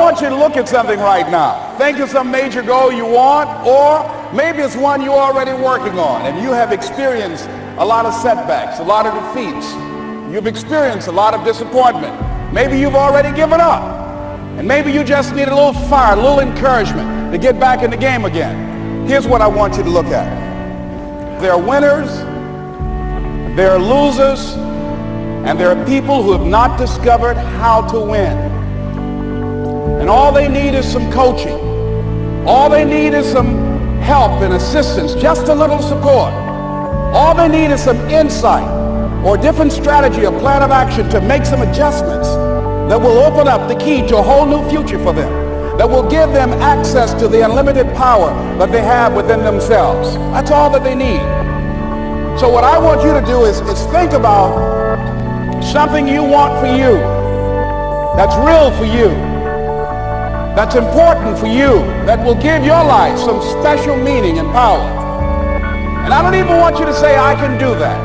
want you to look at something right now. Think of some major goal you want, or maybe it's one you're already working on and you have experienced a lot of setbacks, a lot of defeats. You've experienced a lot of disappointment. Maybe you've already given up. And maybe you just need a little fire, a little encouragement to get back in the game again. Here's what I want you to look at. There are winners, there are losers, and there are people who have not discovered how to win. And all they need is some coaching. All they need is some help and assistance, just a little support. All they need is some insight or different strategy, a plan of action to make some adjustments that will open up the key to a whole new future for them, that will give them access to the unlimited power that they have within themselves. That's all that they need. So what I want you to do is think about something you want for you, that's real for you, that's important for you, that will give your life some special meaning and power. And I don't even want you to say, I can do that.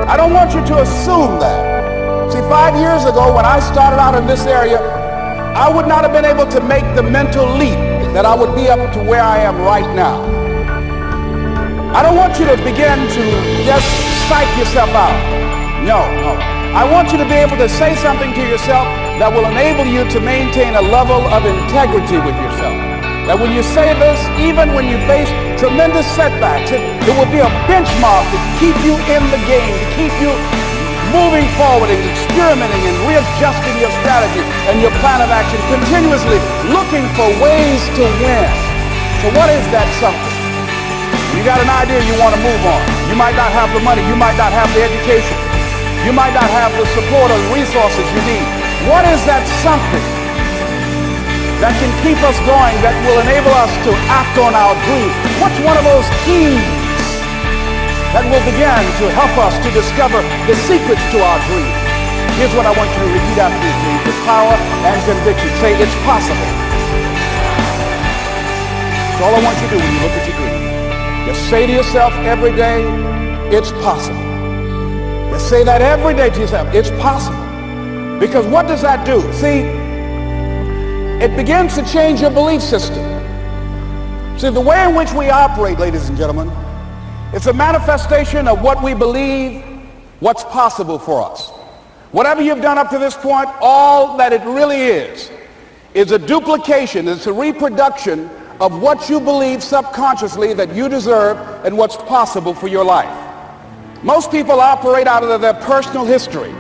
I don't want you to assume that. See, 5 years ago when I started out in this area, I would not have been able to make the mental leap that I would be up to where I am right now. I don't want you to begin to just psych yourself out. No. I want you to be able to say something to yourself that will enable you to maintain a level of integrity with yourself. That when you say this, even when you face tremendous setbacks, it will be a benchmark to keep you in the game, to keep you moving forward and experimenting and readjusting your strategy and your plan of action, continuously looking for ways to win. So what is that something? You got an idea you want to move on. You might not have the money, you might not have the education, you might not have the support or the resources you need. What is that something that can keep us going, that will enable us to act on our dreams? What's one of those keys that will begin to help us to discover the secrets to our dreams? Here's what I want you to repeat after me with power and conviction. Say, it's possible. That's all I want you to do when you look at your dream. Just say to yourself every day, it's possible. Just say that every day to yourself, it's possible. Because what does that do? See, it begins to change your belief system. See, the way in which we operate, ladies and gentlemen, it's a manifestation of what we believe, what's possible for us. Whatever you've done up to this point, all that it really is a duplication, it's a reproduction of what you believe subconsciously that you deserve and what's possible for your life. Most people operate out of their personal history,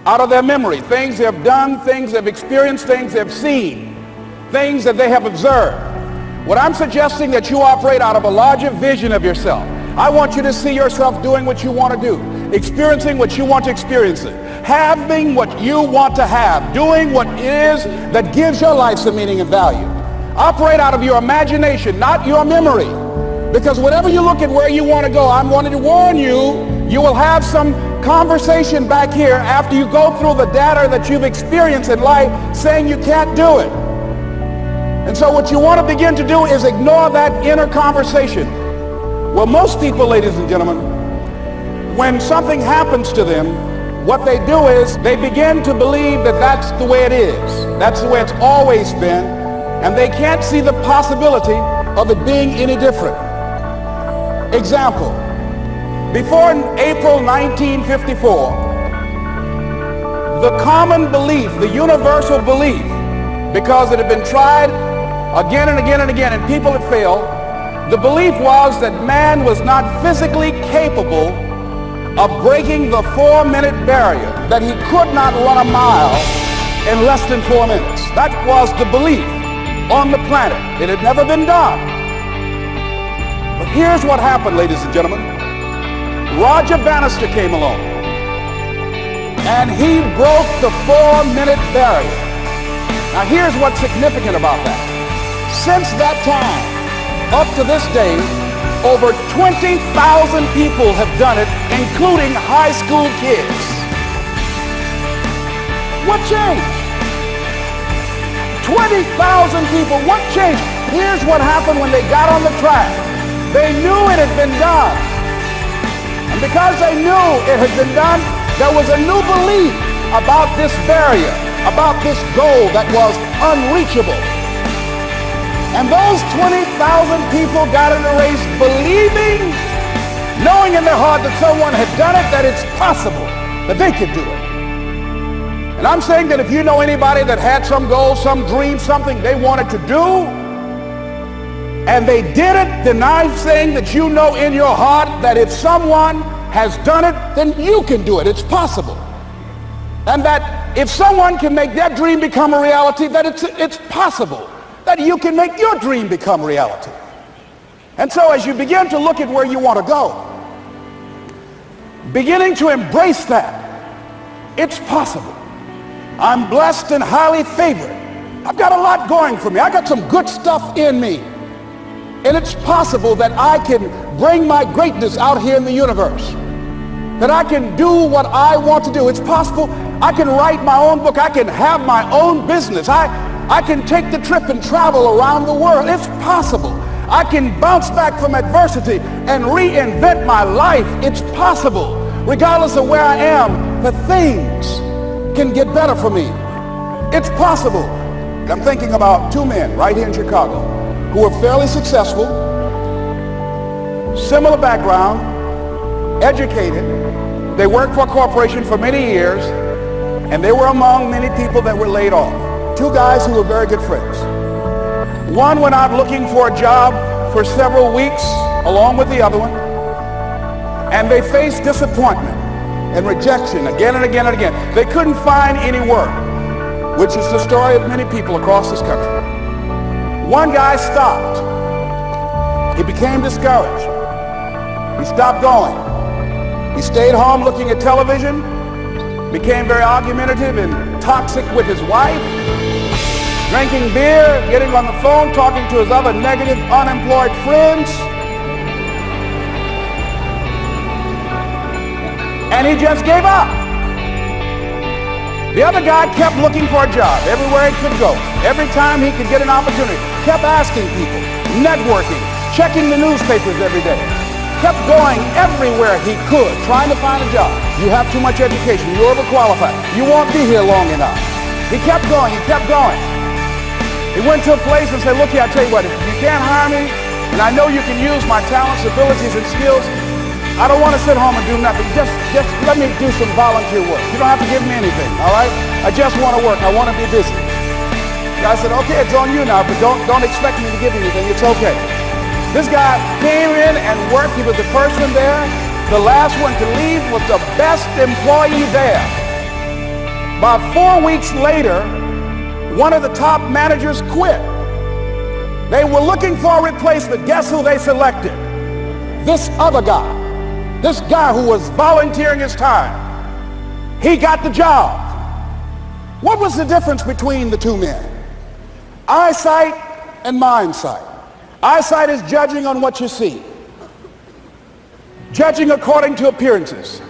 out of their memory, things they've done, things they've experienced, things they've seen, things that they have observed. What I'm suggesting that you operate out of a larger vision of yourself. I want you to see yourself doing what you want to do, experiencing what you want to experience, having what you want to have, doing what it is that gives your life some meaning and value. Operate out of your imagination, not your memory. Because whenever you look at where you want to go, I'm wanting to warn you, you will have some conversation back here after you go through the data that you've experienced in life saying you can't do it. And so what you want to begin to do is ignore that inner conversation. Well, most people, ladies and gentlemen, when something happens to them, what they do is they begin to believe that that's the way it is. That's the way it's always been. And they can't see the possibility of it being any different. Example, before April 1954, the common belief, the universal belief, because it had been tried again and again and again and people had failed, the belief was that man was not physically capable of breaking the 4-minute barrier, that he could not run a mile in less than 4 minutes. That was the belief on the planet. It had never been done. But here's what happened, ladies and gentlemen. Roger Bannister came along and he broke the 4-minute barrier. Now here's what's significant about that. Since that time, up to this day, over 20,000 people have done it, including high school kids. What changed? 20,000 people, what changed? Here's what happened when they got on the track. They knew it had been done. And because they knew it had been done, there was a new belief about this barrier. about this goal that was unreachable. And those 20,000 people got in the race believing, knowing in their heart that someone had done it, that it's possible that they could do it. And I'm saying that if you know anybody that had some goal, some dream, something they wanted to do, and they did it, then I'm saying that you know in your heart that if someone has done it, then you can do it. It's possible. And that if someone can make their dream become a reality, that it's possible that you can make your dream become reality. And so as you begin to look at where you want to go, beginning to embrace that, it's possible. I'm blessed and highly favored. I've got a lot going for me. I got some good stuff in me. And it's possible that I can bring my greatness out here in the universe. That I can do what I want to do. It's possible I can write my own book. I can have my own business. I can take the trip and travel around the world. It's possible. I can bounce back from adversity and reinvent my life. It's possible. Regardless of where I am, the things can get better for me. It's possible. I'm thinking about two men right here in Chicago who are fairly successful, similar background, educated. They worked for a corporation for many years, and they were among many people that were laid off. Two guys who were very good friends. One went out looking for a job for several weeks along with the other one, and they faced disappointment and rejection again and again and again. They couldn't find any work, which is the story of many people across this country. One guy stopped. He became discouraged. He stopped going. He stayed home looking at television, became very argumentative and toxic with his wife, drinking beer, getting on the phone, talking to his other negative, unemployed friends. And he just gave up. The other guy kept looking for a job everywhere he could go. Every time he could get an opportunity, kept asking people, networking, checking the newspapers every day. Kept going everywhere he could, trying to find a job. You have too much education. You're overqualified. You won't be here long enough. He kept going. He kept going. He went to a place and said, look here, I tell you what, if you can't hire me, and I know you can use my talents, abilities, and skills, I don't want to sit home and do nothing. Just let me do some volunteer work. You don't have to give me anything, all right? I just want to work. I want to be busy. I said, okay, it's on you now, but don't expect me to give you anything. It's okay. This guy came in and worked. He was the first one there. The last one to leave was the best employee there. About 4 weeks later, one of the top managers quit. They were looking for a replacement. Guess who they selected? This other guy. This guy who was volunteering his time. He got the job. What was the difference between the two men? Eyesight and mindsight. Eyesight is judging on what you see, judging according to appearances.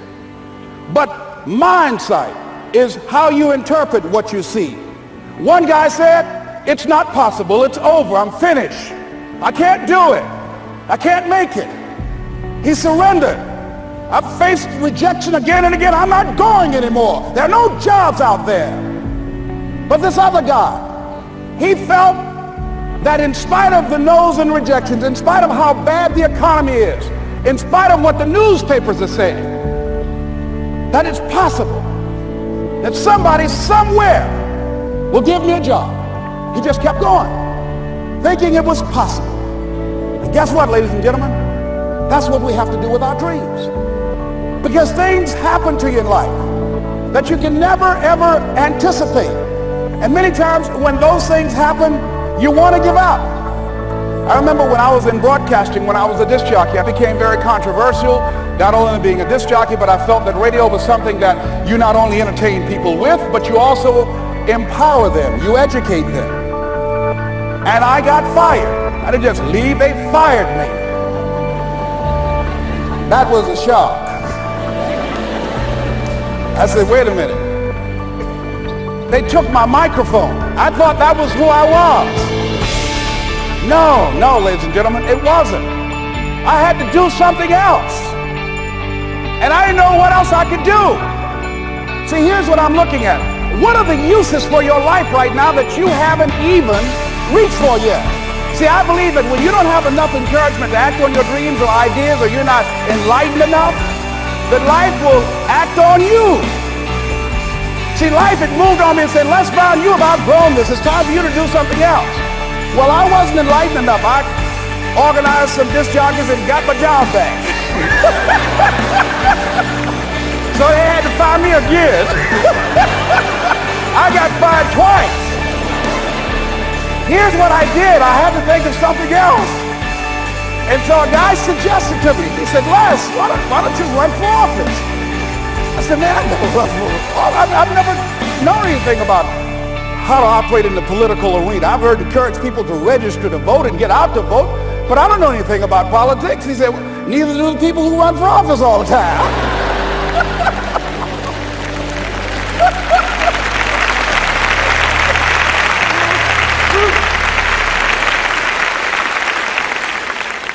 But mindsight is how you interpret what you see. One guy said, it's not possible, it's over, I'm finished. I can't do it. I can't make it. He surrendered. I've faced rejection again and again. I'm not going anymore. There are no jobs out there. But this other guy, he felt that in spite of the no's and rejections, in spite of how bad the economy is, in spite of what the newspapers are saying, that it's possible that somebody somewhere will give me a job. He just kept going, thinking it was possible. And guess what, ladies and gentlemen? That's what we have to do with our dreams. Because things happen to you in life that you can never, ever anticipate. And many times when those things happen, you want to give up. I remember when I was in broadcasting, when I was a disc jockey, I became very controversial, not only being a disc jockey, but I felt that radio was something that you not only entertain people with, but you also empower them, you educate them. And I got fired. I didn't just leave, they fired me. That was a shock. I said, wait a minute. They took my microphone. I thought that was who I was. No, ladies and gentlemen, it wasn't. I had to do something else. And I didn't know what else I could do. See, here's what I'm looking at. What are the uses for your life right now that you haven't even reached for yet? See, I believe that when you don't have enough encouragement to act on your dreams or ideas, or you're not enlightened enough, that life will act on you. See, life had moved on me and said, Les Brown, you have outgrown this. It's time for you to do something else. Well, I wasn't enlightened enough. I organized some disc jockeys and got my job back. So they had to fire me again. I got fired twice. Here's what I did. I had to think of something else. And so a guy suggested to me, he said, Les, why don't you run for office? I said, man, I've never run for office. I've never known anything about how to operate in the political arena. I've heard encourage people to register to vote and get out to vote, but I don't know anything about politics. He said, neither do the people who run for office all the time.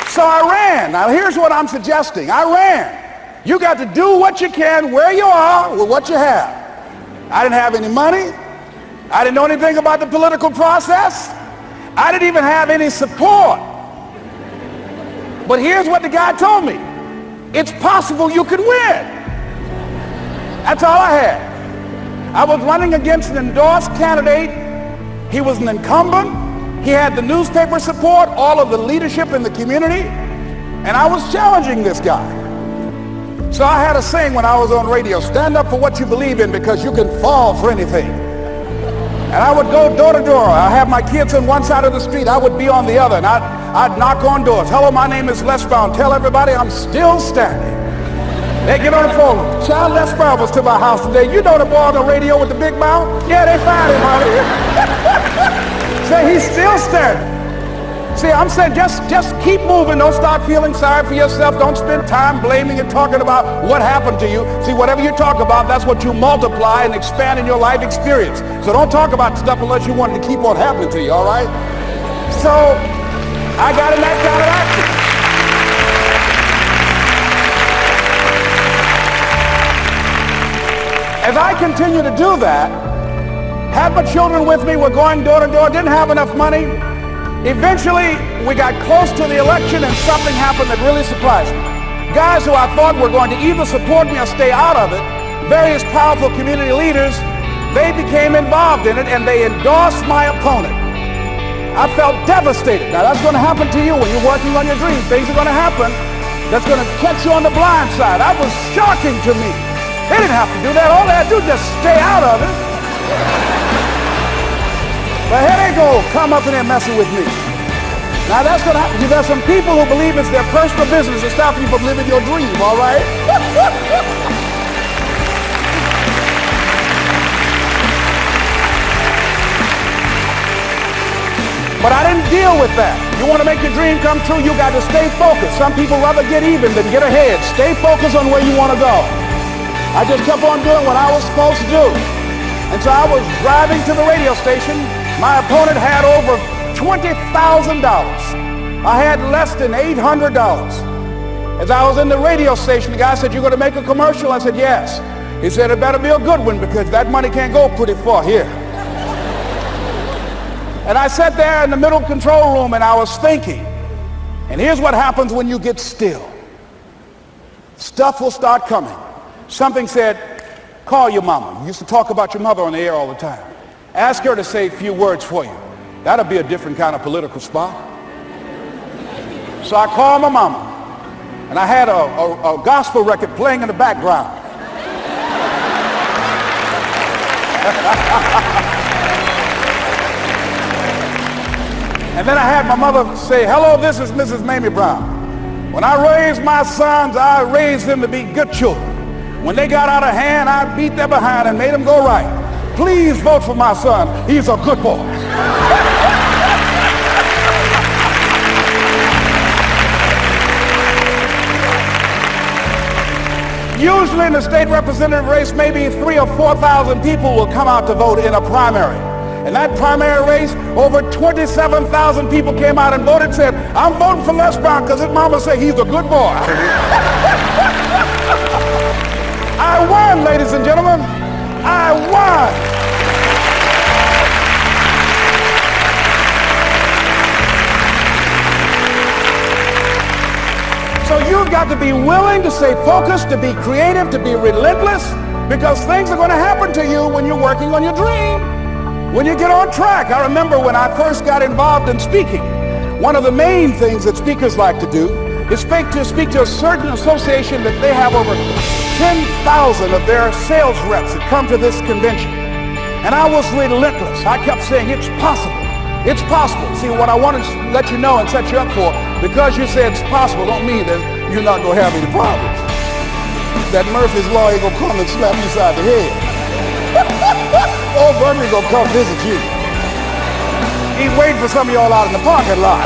So I ran. Now here's what I'm suggesting. I ran. You got to do what you can where you are with what you have. I didn't have any money. I didn't know anything about the political process. I didn't even have any support. But here's what the guy told me. It's possible you could win. That's all I had. I was running against an endorsed candidate. He was an incumbent. He had the newspaper support, all of the leadership in the community, and I was challenging this guy. So I had a saying when I was on radio, stand up for what you believe in because you can fall for anything. And I would go door to door. I have my kids on one side of the street. I would be on the other, and I'd knock on doors. Hello, my name is Les Brown. Tell everybody I'm still standing. They get on the phone. Child, Les Brown was to my house today. You know the boy on the radio with the big mouth? Yeah, they found him out here. Say he's still standing. See, I'm saying just keep moving. Don't start feeling sorry for yourself. Don't spend time blaming and talking about what happened to you. See, whatever you talk about, that's what you multiply and expand in your life experience. So don't talk about stuff unless you want it to keep on happening to you, all right? So I got in that kind of action. As I continue to do that, had my children with me, we're going door to door, didn't have enough money. Eventually, we got close to the election and something happened that really surprised me. Guys who I thought were going to either support me or stay out of it, various powerful community leaders, they became involved in it and they endorsed my opponent. I felt devastated. Now that's going to happen to you when you're working on your dreams. Things are going to happen that's going to catch you on the blind side. That was shocking to me. They didn't have to do that. All they had to do was just stay out of it. But here they go, come up in there messing with me. Now that's going to happen. There's some people who believe it's their personal business to stop you from living your dream, all right? But I didn't deal with that. You want to make your dream come true, you got to stay focused. Some people rather get even than get ahead. Stay focused on where you want to go. I just kept on doing what I was supposed to do. And so I was driving to the radio station. My opponent had over $20,000. I had less than $800. As I was in the radio station, the guy said, "You're going to make a commercial?" I said, "Yes." He said, "It better be a good one because that money can't go pretty far here." And I sat there in the middle control room and I was thinking. And here's what happens when you get still. Stuff will start coming. Something said, "Call your mama." You used to talk about your mother on the air all the time. Ask her to say a few words for you. That'll be a different kind of political spot. So I called my mama, and I had a gospel record playing in the background. And then I had my mother say, "Hello, this is Mrs. Mamie Brown. When I raised my sons, I raised them to be good children. When they got out of hand, I beat their behind and made them go right. Please vote for my son. He's a good boy." Usually in the state representative race, maybe 3,000 or 4,000 people will come out to vote in a primary. In that primary race, over 27,000 people came out and voted and said, "I'm voting for Les Brown because his mama said he's a good boy." I won, ladies and gentlemen. I won. you've got to be willing to stay focused, to be creative, to be relentless, because things are going to happen to you when you're working on your dream. When you get on track. I remember when I first got involved in speaking, one of the main things that speakers like to do is speak to a certain association that they have over 10,000 of their sales reps that come to this convention. And I was relentless. I kept saying, it's possible. It's possible. See, what I want to let you know and set you up for, because you say it's possible, don't mean that you're not going to have any problems. That Murphy's Law ain't going to come and slap you side the head. Oh, Murphy's going to come visit you. He's waiting for some of y'all out in the parking lot.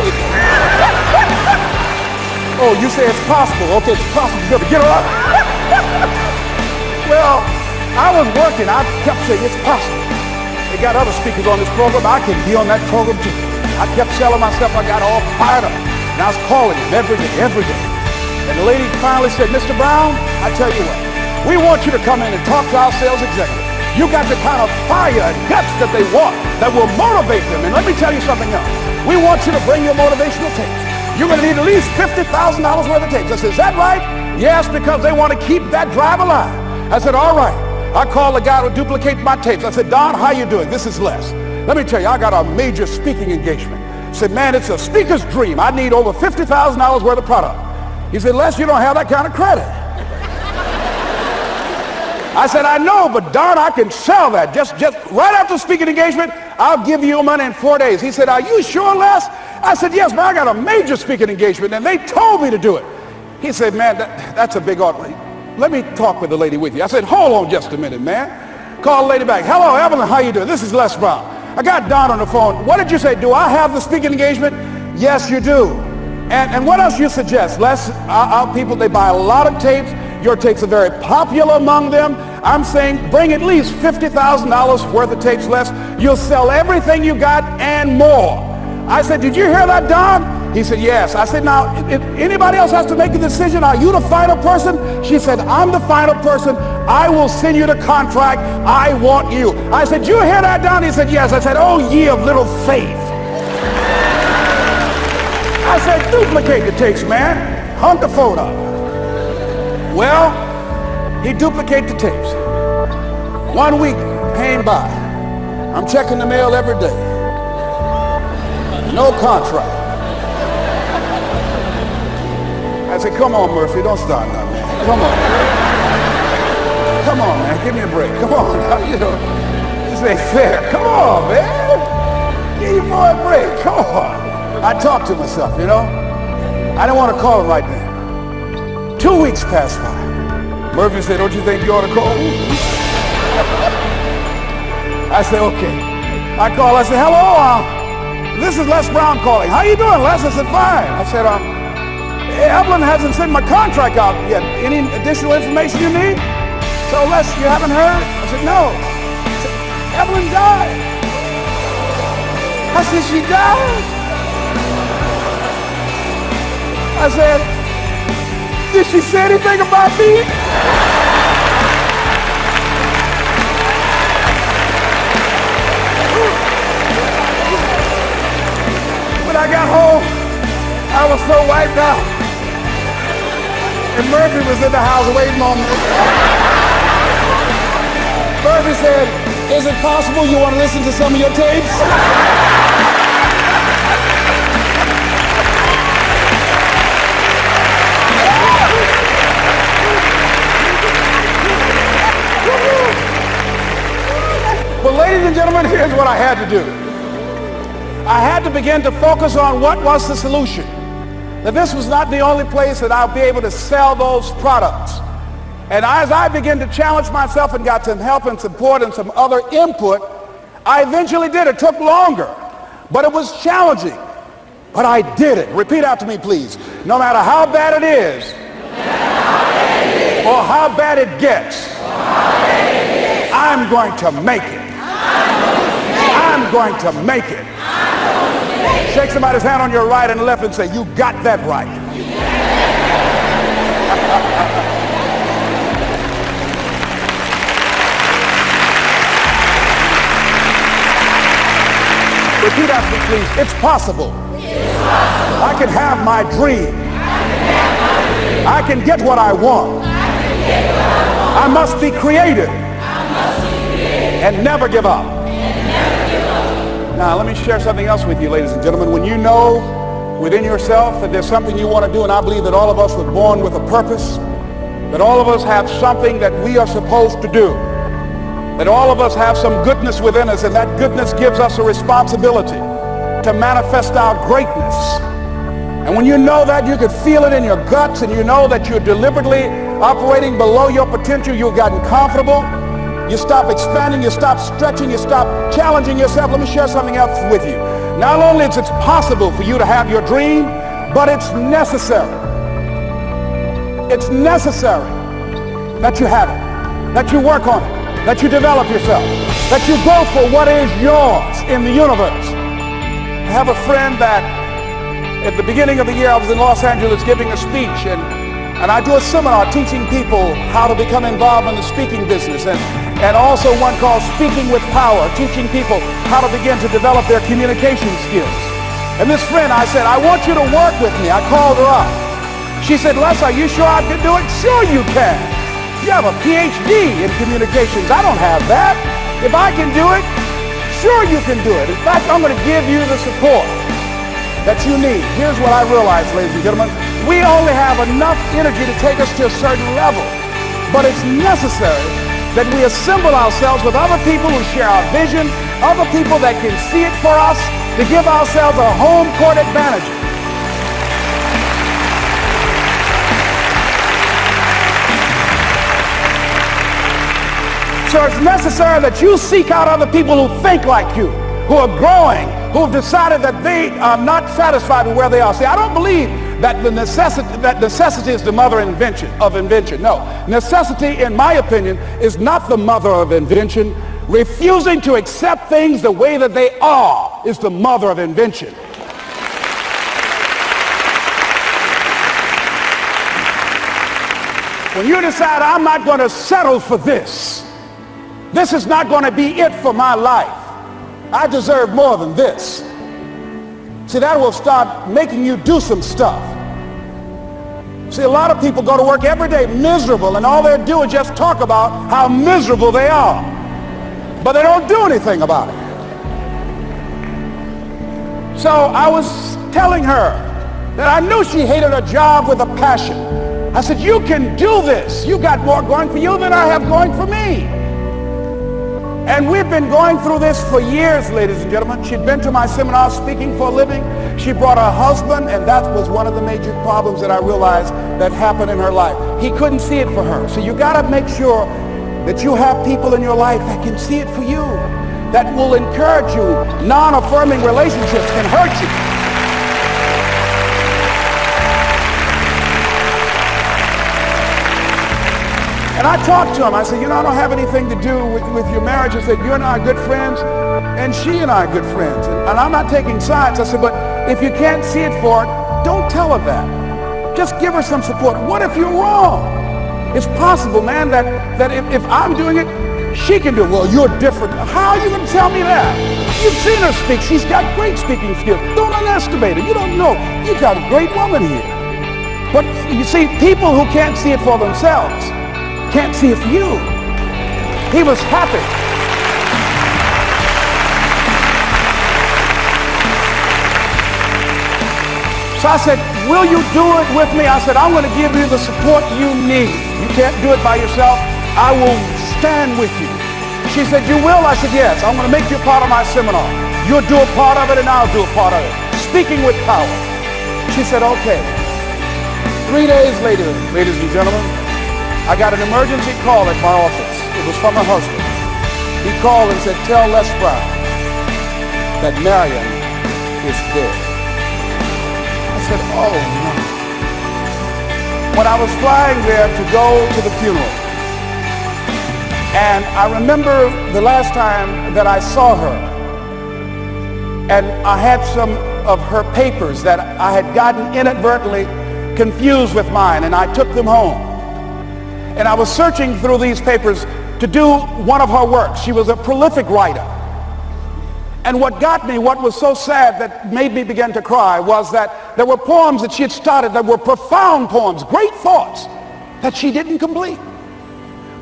Oh, you say it's possible. Okay, it's possible. You better get her up. Well, I was working. I kept saying it's possible. They got other speakers on this program. I can be on that program too. I kept selling myself. I got all fired up. And I was calling him every day. And the lady finally said, Mr. Brown, I tell you what, we want you to come in and talk to our sales executive. You got the kind of fire and guts that they want, that will motivate them. And let me tell you something else. We want you to bring your motivational tapes. You're going to need at least $50,000 worth of tapes. I said, is that right? Yes, because they want to keep that drive alive. I said, all right. I called the guy who duplicates my tapes. I said, Don, how you doing? This is Les. Let me tell you, I got a major speaking engagement. I said, man, it's a speaker's dream. I need over $50,000 worth of product. He said, Les, you don't have that kind of credit. I said, I know, but Don, I can sell that. Just right after speaking engagement, I'll give you your money in 4 days. He said, are you sure, Les? I said, yes, man, I got a major speaking engagement, and they told me to do it. He said, man, that's a big order. Let me talk with the lady with you. I said, hold on just a minute, man. Call the lady back. Hello, Evelyn, how you doing? This is Les Brown. I got Don on the phone. What did you say? Do I have the speaking engagement? Yes, you do. And what else you suggest? Les, our people, they buy a lot of tapes. Your tapes are very popular among them. I'm saying bring at least $50,000 worth of tapes, Les. You'll sell everything you got and more. I said, did you hear that, Don? He said, yes. I said, now, if anybody else has to make a decision, are you the final person? She said, I'm the final person. I will send you the contract. I want you. I said, you hear that, Don? He said, yes. I said, oh, ye of little faith. I said, duplicate the tapes, man. Hunt the phone up. Well, he duplicated the tapes. 1 week came by. I'm checking the mail every day. No contract. I said, come on, Murphy, don't start now, man. Come on. Come on, man, give me a break. Come on, you know, this ain't fair. Come on, man. Give your boy a break. Come on. I talked to myself, you know. I didn't want to call him right now. 2 weeks passed by. Murphy said, don't you think you ought to call me? I said, okay. I called. I said, hello, this is Les Brown calling. How you doing, Les? I said, fine. I said, Evelyn hasn't sent my contract out yet. Any additional information you need? So, Les, you haven't heard? I said, no. I said, Evelyn died. I said, she died? I said, did she say anything about me? When I got home, I was so wiped out. And Murphy was in the house waiting on me. Murphy said, is it possible you want to listen to some of your tapes? Well, ladies and gentlemen, here's what I had to do. I had to begin to focus on what was the solution. That this was not the only place that I'll be able to sell those products. And as I began to challenge myself and got some help and support and some other input, I eventually did. It took longer, but it was challenging. But I did it. Repeat after me, please. No matter how bad it is, or how bad it gets, I'm going to make it. I'm going to make it. Shake somebody's hand on your right and left and say, you got that right. Repeat after me, please. It's possible. I can have my dream. I can get what I want. I must be creative and never give up. Now, let me share something else with you, ladies and gentlemen. When you know within yourself that there's something you want to do, and I believe that all of us were born with a purpose, that all of us have something that we are supposed to do, that all of us have some goodness within us, and that goodness gives us a responsibility to manifest our greatness. And when you know that, you can feel it in your guts, and you know that you're deliberately operating below your potential, you've gotten comfortable, you stop expanding, you stop stretching, you stop challenging yourself. Let me share something else with you. Not only is it possible for you to have your dream, but it's necessary. It's necessary that you have it, that you work on it, that you develop yourself, that you go for what is yours in the universe. I have a friend that at the beginning of the year I was in Los Angeles giving a speech, and I do a seminar teaching people how to become involved in the speaking business, and also one called Speaking with Power, teaching people how to begin to develop their communication skills. And this friend, I said, I want you to work with me. I called her up. She said, Les, are you sure I can do it? Sure you can. You have a PhD in communications. I don't have that. If I can do it, sure you can do it. In fact, I'm going to give you the support that you need. Here's what I realized, ladies and gentlemen. We only have enough energy to take us to a certain level. But it's necessary that we assemble ourselves with other people who share our vision, other people that can see it for us, to give ourselves a home court advantage. So it's necessary that you seek out other people who think like you, who are growing, who have decided that they are not satisfied with where they are. See, I don't believe that necessity is the mother of invention. No, necessity, in my opinion, is not the mother of invention. Refusing to accept things the way that they are is the mother of invention. When you decide, I'm not going to settle for this, this is not going to be it for my life, I deserve more than this. See, that will start making you do some stuff. See, a lot of people go to work every day miserable, and all they do is just talk about how miserable they are. But they don't do anything about it. So I was telling her that I knew she hated her job with a passion. I said, you can do this. You got more going for you than I have going for me. And we've been going through this for years, ladies and gentlemen. She'd been to my seminar speaking for a living. She brought her husband, and that was one of the major problems that I realized that happened in her life. He couldn't see it for her. So you got to make sure that you have people in your life that can see it for you, that will encourage you. Non-affirming relationships can hurt you. And I talked to him. I said, you know, I don't have anything to do with your marriage. I said, you and I are good friends, and she and I are good friends. And I'm not taking sides. I said, but if you can't see it for her, don't tell her that. Just give her some support. What if you're wrong? It's possible, man, that if I'm doing it, she can do it. Well, you're different. How are you going to tell me that? You've seen her speak. She's got great speaking skills. Don't underestimate her. You don't know. You got a great woman here. But you see, people who can't see it for themselves can't see it for you. He was happy. So I said, will you do it with me? I said, I'm going to give you the support you need. You can't do it by yourself. I will stand with you. She said, you will? I said, yes. I'm going to make you part of my seminar. You'll do a part of it, and I'll do a part of it. Speaking with power. She said, okay. 3 days later, ladies and gentlemen, I got an emergency call at my office. It was from her husband. He called and said, tell Les Brown that Marion is dead. I said, oh no. When I was flying there to go to the funeral, and I remember the last time that I saw her, and I had some of her papers that I had gotten inadvertently confused with mine, and I took them home. And I was searching through these papers to do one of her works. She was a prolific writer. And what got me, what was so sad that made me begin to cry, was that there were poems that she had started that were profound poems, great thoughts that she didn't complete.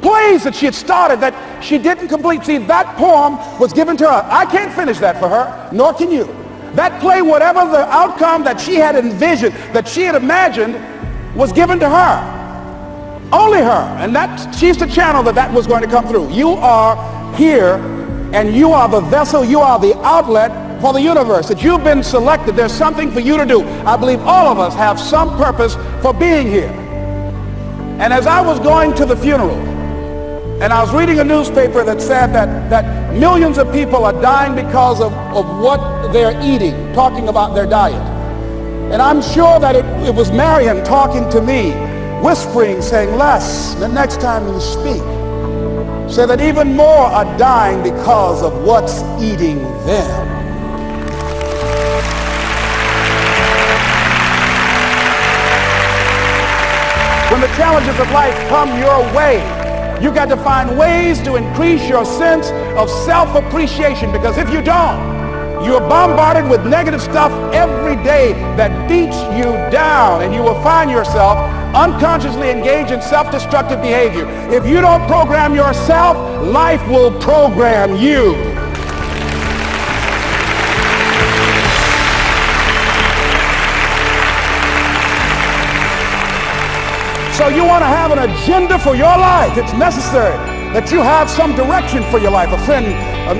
Plays that she had started that she didn't complete. See, that poem was given to her. I can't finish that for her, nor can you. That play, whatever the outcome that she had envisioned, that she had imagined, was given to her. Only her. And she's the channel that was going to come through. You are here, and you are the vessel, you are the outlet for the universe. That you've been selected. There's something for you to do. I believe all of us have some purpose for being here. And as I was going to the funeral, and I was reading a newspaper that said that millions of people are dying because of what they're eating, talking about their diet. And I'm sure that it was Marion talking to me, whispering, saying, Les, the next time you speak, say that even more are dying because of what's eating them. When the challenges of life come your way, you got to find ways to increase your sense of self-appreciation, because if you don't, you're bombarded with negative stuff every day that beats you down, and you will find yourself unconsciously engaged in self-destructive behavior. If you don't program yourself, life will program you. So you want to have an agenda for your life. It's necessary that you have some direction for your life. A friend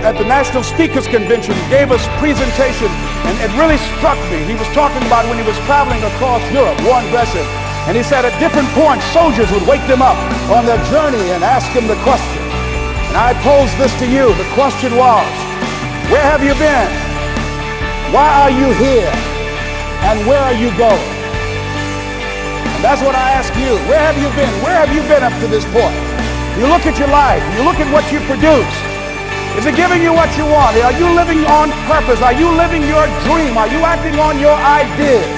at the National Speakers Convention gave us a presentation, and it really struck me. He was talking about when he was traveling across Europe, war and aggressive, and he said at different points, soldiers would wake them up on their journey and ask them the question. And I posed this to you. The question was, where have you been? Why are you here? And where are you going? That's what I ask you. Where have you been? Where have you been up to this point? You look at your life. You look at what you produce. Is it giving you what you want? Are you living on purpose? Are you living your dream? Are you acting on your ideas?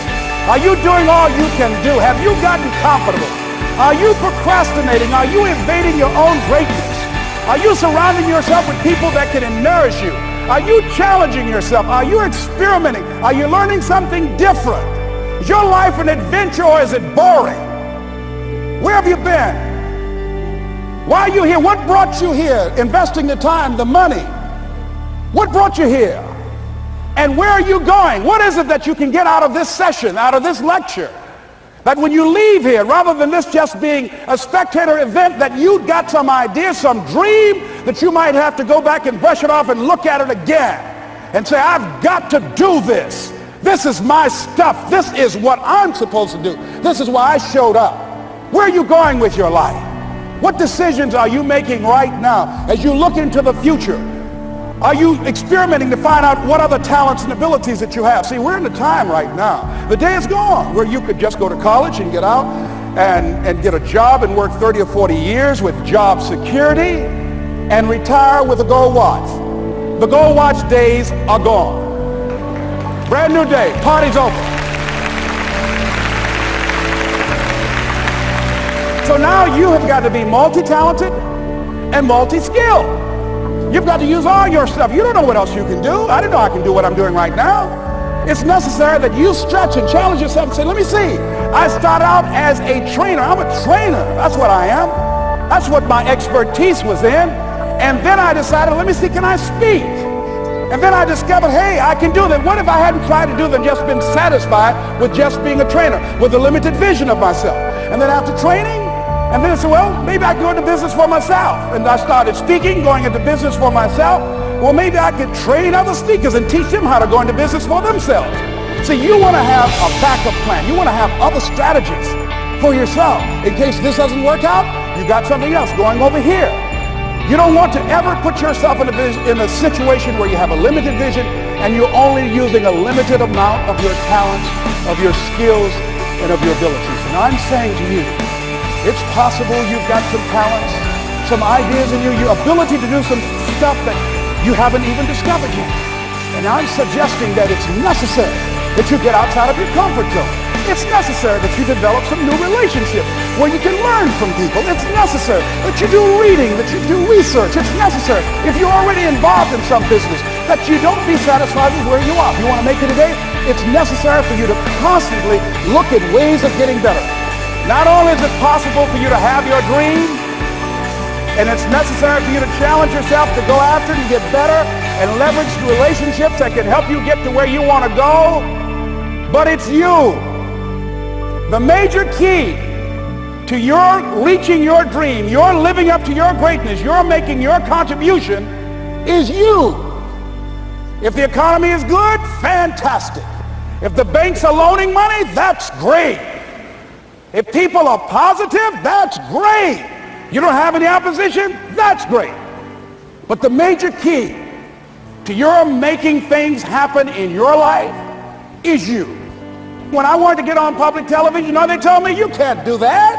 Are you doing all you can do? Have you gotten comfortable? Are you procrastinating? Are you evading your own greatness? Are you surrounding yourself with people that can nourish you? Are you challenging yourself? Are you experimenting? Are you learning something different? Is your life an adventure, or is it boring? Where have you been? Why are you here? What brought you here? Investing the time, the money. What brought you here? And where are you going? What is it that you can get out of this session, out of this lecture? That when you leave here, rather than this just being a spectator event, that you got some idea, some dream, that you might have to go back and brush it off and look at it again and say, I've got to do this. This is my stuff. This is what I'm supposed to do. This is why I showed up. Where are you going with your life? What decisions are you making right now as you look into the future? Are you experimenting to find out what other talents and abilities that you have? See, we're in a time right now. The day is gone where you could just go to college and get out and get a job and work 30 or 40 years with job security and retire with a gold watch. The gold watch days are gone. Brand new day, party's over. So now you have got to be multi-talented and multi-skilled. You've got to use all your stuff. You don't know what else you can do. I didn't know I can do what I'm doing right now. It's necessary that you stretch and challenge yourself and say, let me see. I started out as a trainer. I'm a trainer. That's what I am. That's what my expertise was in. And then I decided, let me see, can I speak? And then I discovered, hey, I can do that. What if I hadn't tried to do that, just been satisfied with just being a trainer, with a limited vision of myself? And then after training, and then I said, well, maybe I can go into business for myself. And I started speaking, going into business for myself. Well, maybe I could train other speakers and teach them how to go into business for themselves. See, you want to have a backup plan. You want to have other strategies for yourself. In case this doesn't work out, you got something else going over here. You don't want to ever put yourself in a situation where you have a limited vision and you're only using a limited amount of your talents, of your skills, and of your abilities. And I'm saying to you, it's possible you've got some talents, some ideas in you, your ability to do some stuff that you haven't even discovered yet. And I'm suggesting that it's necessary that you get outside of your comfort zone. It's necessary that you develop some new relationships where you can learn from people. It's necessary that you do reading, that you do research. It's necessary, if you're already involved in some business, that you don't be satisfied with where you are. If you want to make it today, it's necessary for you to constantly look at ways of getting better. Not only is it possible for you to have your dream, and it's necessary for you to challenge yourself to go after it and get better and leverage relationships that can help you get to where you want to go, but it's you. The major key to your reaching your dream, your living up to your greatness, your making your contribution is you. If the economy is good, fantastic. If the banks are loaning money, that's great. If people are positive, that's great. You don't have any opposition, that's great. But the major key to your making things happen in your life is you. When I wanted to get on public television, you know, they told me, you can't do that.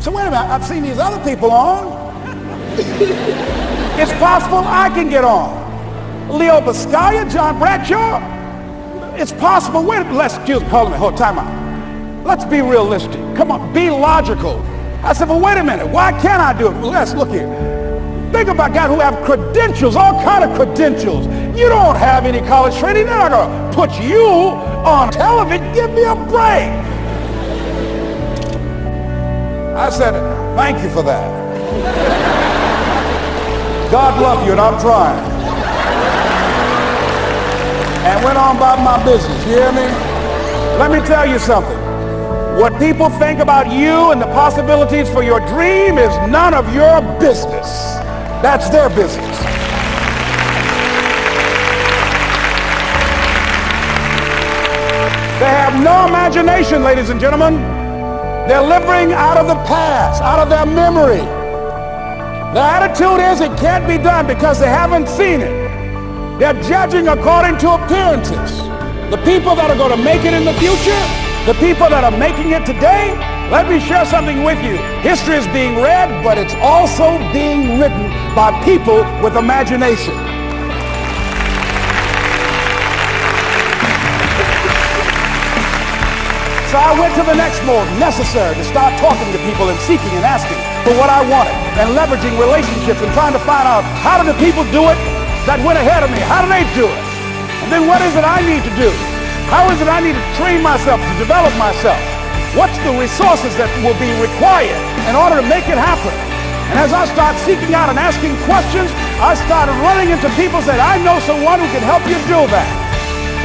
So wait a minute, I've seen these other people on. It's possible I can get on. Leo Biscaya, John Bradshaw. It's possible. Wait a minute, let's excuse Parliament. Hold time out. Let's be realistic. Come on, be logical. I said, well, wait a minute. Why can't I do it? Well, let's look here. Think about guys who have credentials, all kind of credentials. You don't have any college training. They're not going to put you on television. Give me a break. I said, thank you for that. God love you, and I'm trying. And went on about my business. You hear me? Let me tell you something. What people think about you and the possibilities for your dream is none of your business. That's their business. They have no imagination, ladies and gentlemen. They're living out of the past, out of their memory. Their attitude is it can't be done because they haven't seen it. They're judging according to appearances. The people that are going to make it in the future, the people that are making it today, let me share something with you. History is being read, but it's also being written by people with imagination. So I went to the next mode, necessary to start talking to people and seeking and asking for what I wanted and leveraging relationships and trying to find out how do the people do it that went ahead of me? How do they do it? And then what is it I need to do? How is it I need to train myself, to develop myself? What's the resources that will be required in order to make it happen? And as I start seeking out and asking questions, I started running into people that I know someone who can help you do that.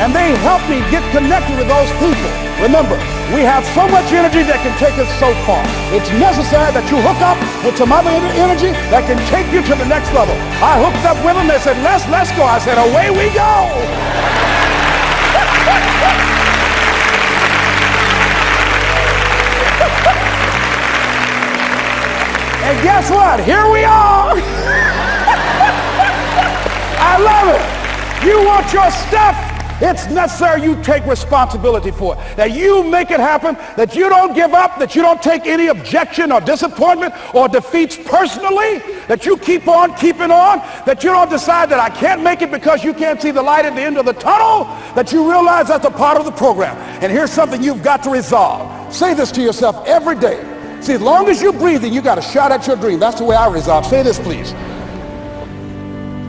And they help me get connected with those people. Remember, we have so much energy that can take us so far. It's necessary that you hook up with some other energy that can take you to the next level. I hooked up with them. They said, let's go. I said, away we go. And guess what? Here we are. I love it. You want your stuff? It's necessary you take responsibility for it. That you make it happen, that you don't give up, that you don't take any objection or disappointment or defeats personally, that you keep on keeping on, that you don't decide that I can't make it because you can't see the light at the end of the tunnel, that you realize that's a part of the program. And here's something you've got to resolve. Say this to yourself every day. See, as long as you're breathing, you got a shot at your dream. That's the way I resolve. Say this, please.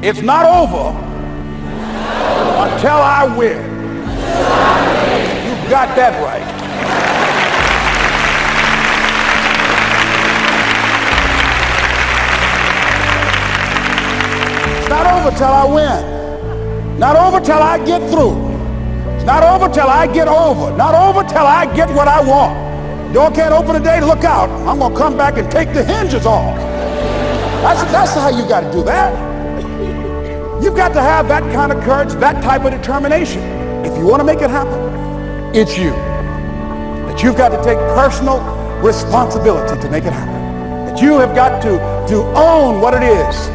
It's not over until I win. You got that right. It's not over till I win. Not over till I get through. It's not over till I get over. Not over till I get what I want. Door can't open today, look out. I'm going to come back and take the hinges off. That's how you got to do that. You've got to have that kind of courage, that type of determination. If you want to make it happen, it's you. That you've got to take personal responsibility to make it happen. That you have got to own what it is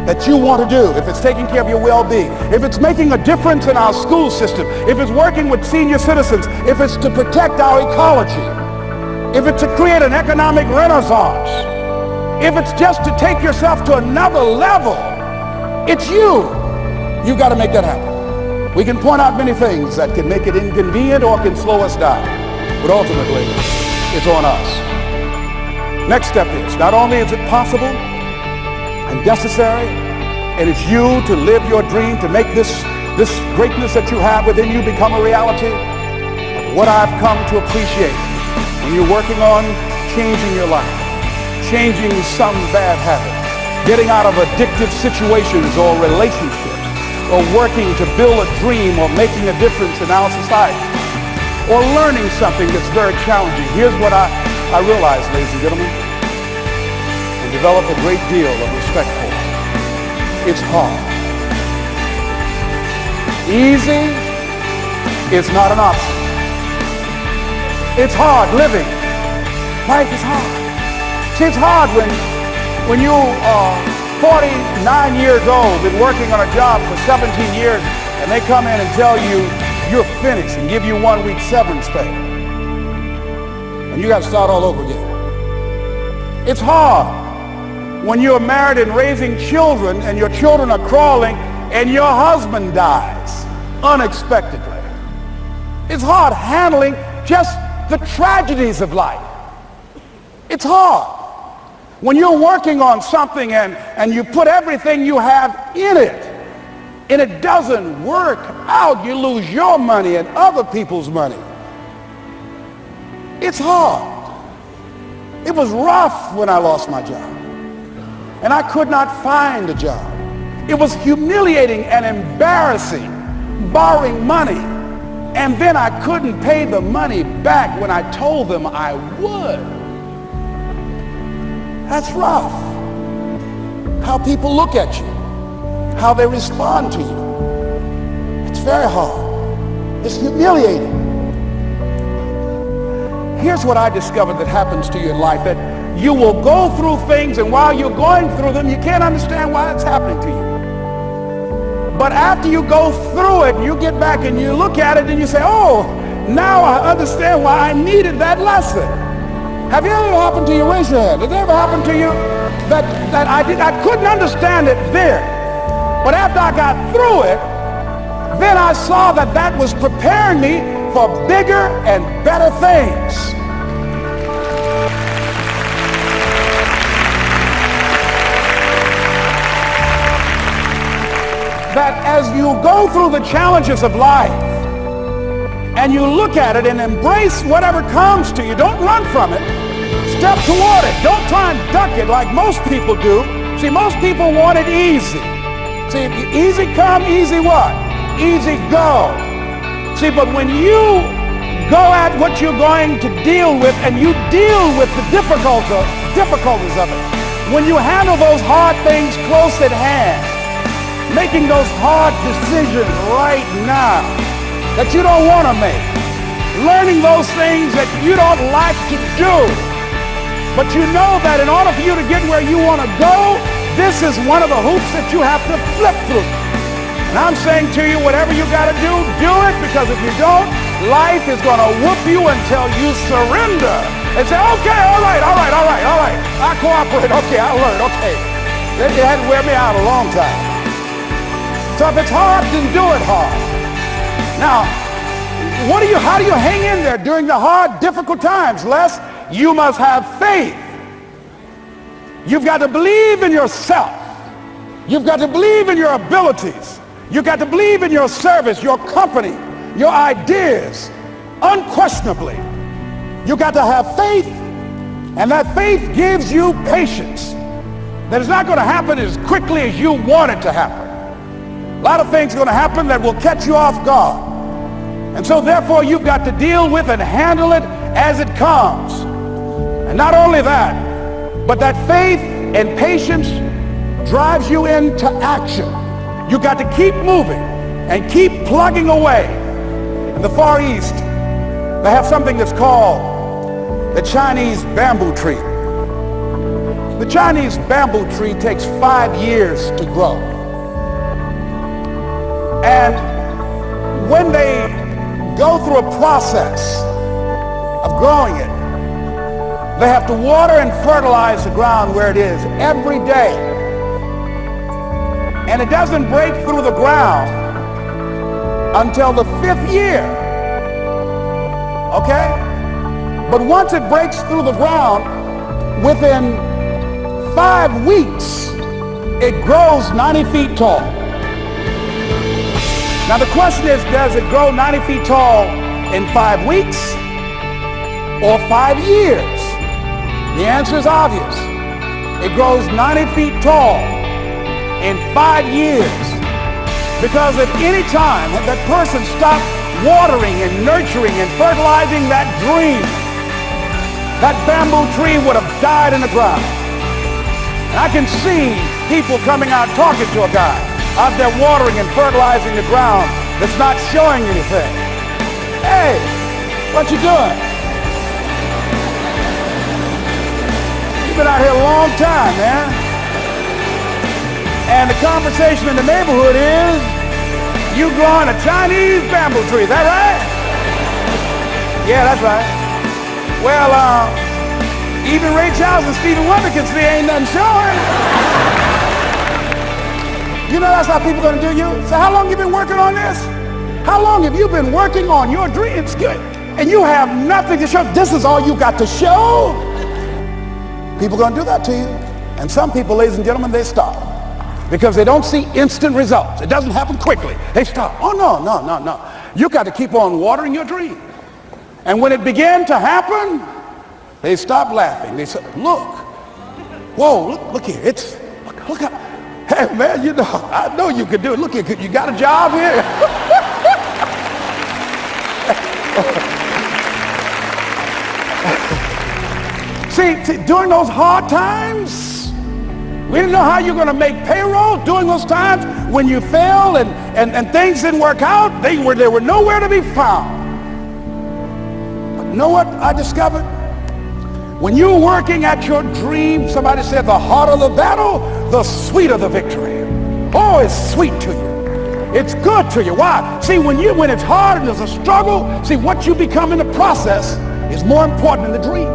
that you want to do. If it's taking care of your well-being, if it's making a difference in our school system, if it's working with senior citizens, if it's to protect our ecology, if it's to create an economic renaissance, if it's just to take yourself to another level, it's you. You've got to make that happen. We can point out many things that can make it inconvenient or can slow us down. but ultimately, it's on us. Next step is, not only is it possible and necessary, and it's you to live your dream, to make this greatness that you have within you become a reality, but what I've come to appreciate when you're working on changing your life, changing some bad habit, getting out of addictive situations or relationships, or working to build a dream or making a difference in our society, or learning something that's very challenging. Here's what I realized, ladies and gentlemen, and develop a great deal of respect for. It's hard. Easy is not an option. It's hard living. Life is hard. See, it's hard when you are 49 years old, been working on a job for 17 years, and they come in and tell you you're finished and give you 1 week severance pay. And you got to start all over again. It's hard when you're married and raising children and your children are crawling and your husband dies unexpectedly. It's hard handling just the tragedies of life. It's hard when you're working on something and you put everything you have in it and it doesn't work out. You lose your money and other people's money. It's hard. It was rough when I lost my job and I could not find a job. It was humiliating and embarrassing, borrowing money, and then I couldn't pay the money back when I told them I would. That's rough. How people look at you, how they respond to you. It's very hard. It's humiliating. Here's what I discovered that happens to you in life, that you will go through things, and while you're going through them, you can't understand why it's happening to you. But after you go through it, you get back and you look at it and you say, oh, now I understand why I needed that lesson. Have you ever happened to you? Raise your hand. Did it ever happen to you that I couldn't understand it then, but after I got through it, then I saw that that was preparing me for bigger and better things. That as you go through the challenges of life and you look at it and embrace whatever comes to you, don't run from it. Step toward it. Don't try and duck it like most people do. See, most people want it easy. See, easy come, easy what? Easy go. See, but when you go at what you're going to deal with and you deal with the difficulties of it, when you handle those hard things close at hand, making those hard decisions right now that you don't want to make, learning those things that you don't like to do, but you know that in order for you to get where you want to go, this is one of the hoops that you have to flip through. And I'm saying to you, whatever you got to do it, because if you don't, life is going to whoop you until you surrender and say, okay, all right, I cooperate, okay, I learned, okay. It had to wear me out a long time. So if it's hard, then do it hard. Now, how do you hang in there during the hard, difficult times, Les? You must have faith. You've got to believe in yourself. You've got to believe in your abilities. You've got to believe in your service, your company, your ideas, unquestionably. You've got to have faith, and that faith gives you patience. That it's not going to happen as quickly as you want it to happen. A lot of things are going to happen that will catch you off guard. And so therefore you've got to deal with and handle it as it comes. And not only that, but that faith and patience drives you into action. You've got to keep moving and keep plugging away. In the Far East, they have something that's called the Chinese bamboo tree. The Chinese bamboo tree takes 5 years to grow. And when they go through a process of growing it, they have to water and fertilize the ground where it is every day. And it doesn't break through the ground until the 5th year. Okay? But once it breaks through the ground, within 5 weeks, it grows 90 feet tall. Now the question is, does it grow 90 feet tall in 5 weeks or 5 years? The answer is obvious. It grows 90 feet tall in 5 years. Because at any time that person stopped watering and nurturing and fertilizing that dream, that bamboo tree would have died in the ground. And I can see people coming out talking to a guy out there watering and fertilizing the ground that's not showing anything. Hey, what you doing? You've been out here a long time, man. And the conversation in the neighborhood is, you growing a Chinese bamboo tree, is that right? Yeah, that's right. Well, even Ray Charles and Stevie Wonder can see ain't nothing showing. You know that's how people are going to do you? So how long you been working on this? How long have you been working on your dreams? Good. And you have nothing to show. This is all you got to show. People are going to do that to you. And some people, ladies and gentlemen, they stop. Because they don't see instant results. It doesn't happen quickly. They stop. Oh, no. You got to keep on watering your dream. And when it began to happen, they stopped laughing. They said, look. Whoa, look here. Look out. Hey, man, you know, I know you could do it. Look here, you got a job here? See, during those hard times, we didn't know how you're going to make payroll. During those times when you failed and things didn't work out, they were nowhere to be found. But you know what I discovered? When you're working at your dream, somebody said the harder the battle, the sweeter the victory. Oh, it's sweet to you. It's good to you. Why? See, when it's hard and there's a struggle, see, what you become in the process is more important than the dream.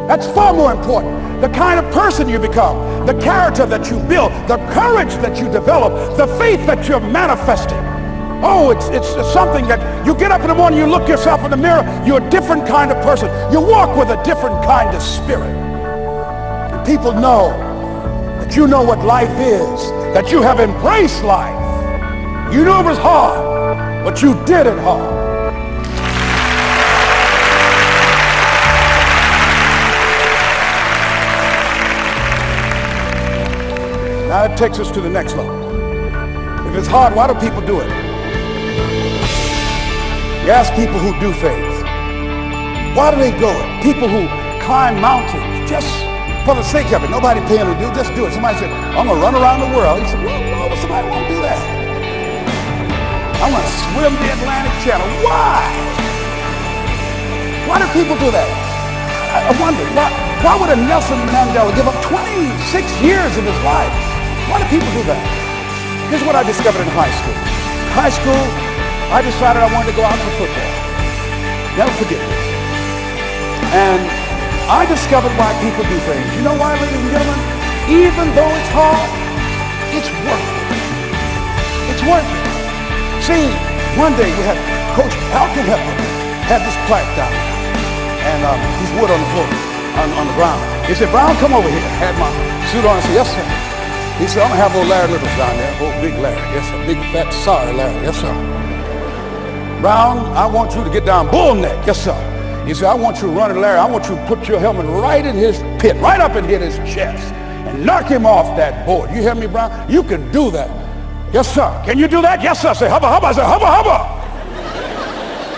That's far more important. The kind of person you become, the character that you build, the courage that you develop, the faith that you're manifesting. Oh, it's something that you get up in the morning, you look yourself in the mirror, you're a different kind of person. You walk with a different kind of spirit. And people know that you know what life is, that you have embraced life. You knew it was hard, but you did it hard. Now it takes us to the next level. If it's hard, why do people do it? You ask people who do things, why do they go it? People who climb mountains just for the sake of it. Nobody paying them to do it, just do it. Somebody said, I'm going to run around the world. He said, well, why would somebody want to do that? I'm going to swim the Atlantic Channel. Why? Why do people do that? I wonder, why would a Nelson Mandela give up 26 years of his life? Why do people do that? Here's what I discovered in high school. High school, I decided I wanted to go out for football. Never forget this. And I discovered why people do things. You know why, ladies and gentlemen? Even though it's hard, it's worth it. It's worth it. See, one day we had Coach Alton Hepburn had this plaque down and he's wood on the floor, on the ground. He said, Brown, come over here. I had my suit on. I said, yes, sir. He said, I'm going to have old Larry Littles down there. Old big Larry. Yes, sir. Big, fat, sorry Larry. Yes, sir. Brown, I want you to get down bull neck. Yes, sir. He said, I want you to run at Larry. I want you to put your helmet right in his pit, right up and hit his chest and knock him off that board. You hear me, Brown? You can do that. Yes, sir. Can you do that? Yes, sir. I say, hubba, hubba. I said, hubba, hubba.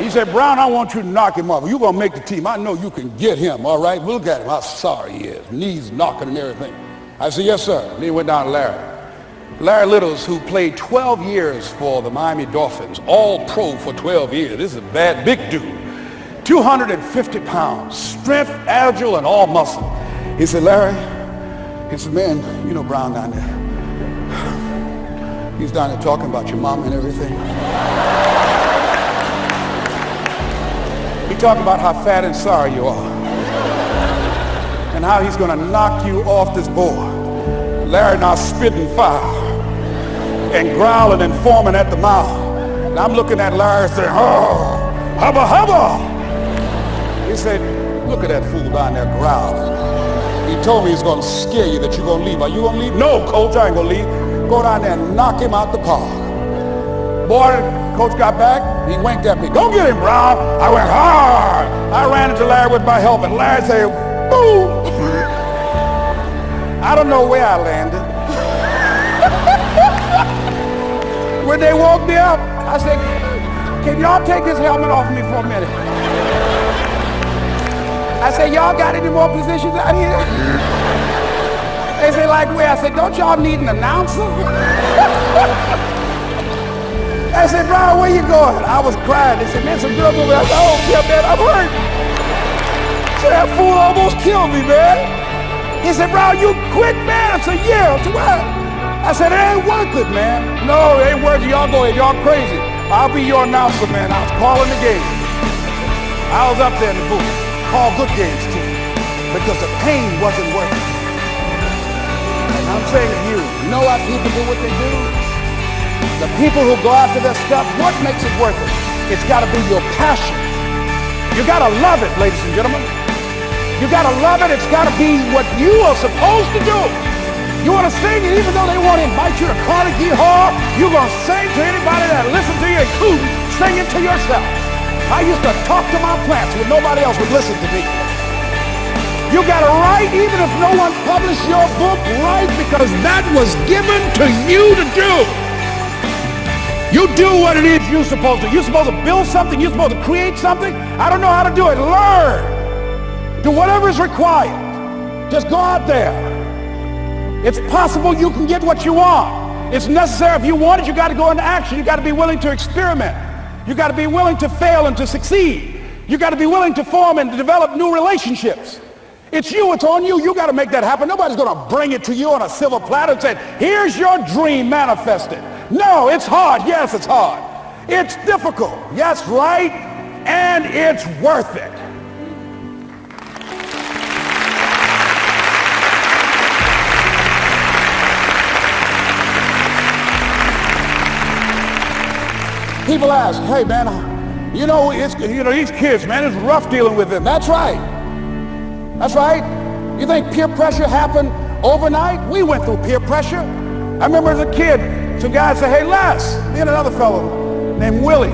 He said, Brown, I want you to knock him off. You're going to make the team. I know you can get him, all right? Look at him, how sorry he is. Knees knocking and everything. I said, yes, sir. And then he went down to Larry. Larry Littles, who played 12 years for the Miami Dolphins, all pro for 12 years. This is a bad, big dude. 250 pounds, strength, agile, and all muscle. He said, Larry, he said, man, you know Brown down there. He's down there talking about your mom and everything. He talking about how fat and sorry you are. And how he's going to knock you off this board. Larry now spitting fire and growling and foaming at the mouth. And I'm looking at Larry saying, oh, hubba, hubba. He said, look at that fool down there growling. He told me he's going to scare you, that you're going to leave. Are you going to leave? No, coach, I ain't going to leave. Go down there and knock him out the park. Boy, coach got back. He winked at me. Go get him, Brown. I went hard. I ran into Larry with my helmet. Larry said, boom. I don't know where I landed. When they woke me up, I said, can y'all take his helmet off me for a minute? I said, y'all got any more positions out here? They said, like where? I said, don't y'all need an announcer? I said, Brian, where you going? I was crying. They said, man, some girls over there. I said, oh, yeah, man, I'm hurt. So that fool almost killed me, man. He said, Brian, you quit, man? I said, yeah. I said, what? I said, it ain't worth it, man. No, it ain't worth it. Y'all go ahead. Y'all crazy. I'll be your announcer, man. I was calling the game. I was up there in the booth. Call good games, too. Because the pain wasn't worth it. And I'm saying to you, you know why people do what they do? The people who go after their stuff, what makes it worth it? It's got to be your passion. You got to love it, ladies and gentlemen. You got to love it. It's got to be what you are supposed to do. You want to sing, and even though they want to invite you to Carnegie Hall, you're going to sing to anybody that listens to you, including sing it to yourself. I used to talk to my plants when nobody else would listen to me. You got to write, even if no one published your book, write, because that was given to you to do. You do what it is you're supposed to. You're supposed to build something. You're supposed to create something. I don't know how to do it. Learn. Do whatever is required. Just go out there. It's possible you can get what you want. It's necessary. If you want it, you got to go into action. You got to be willing to experiment. You got to be willing to fail and to succeed. You got to be willing to form and to develop new relationships. It's you. It's on you. You got to make that happen. Nobody's going to bring it to you on a silver platter and say, here's your dream manifested. No, it's hard. Yes, it's hard. It's difficult. Yes, right. And it's worth it. People ask, hey man, these kids, man, it's rough dealing with them. That's right. That's right. You think peer pressure happened overnight? We went through peer pressure. I remember as a kid, some guys said, hey Les, me and another fellow named Willie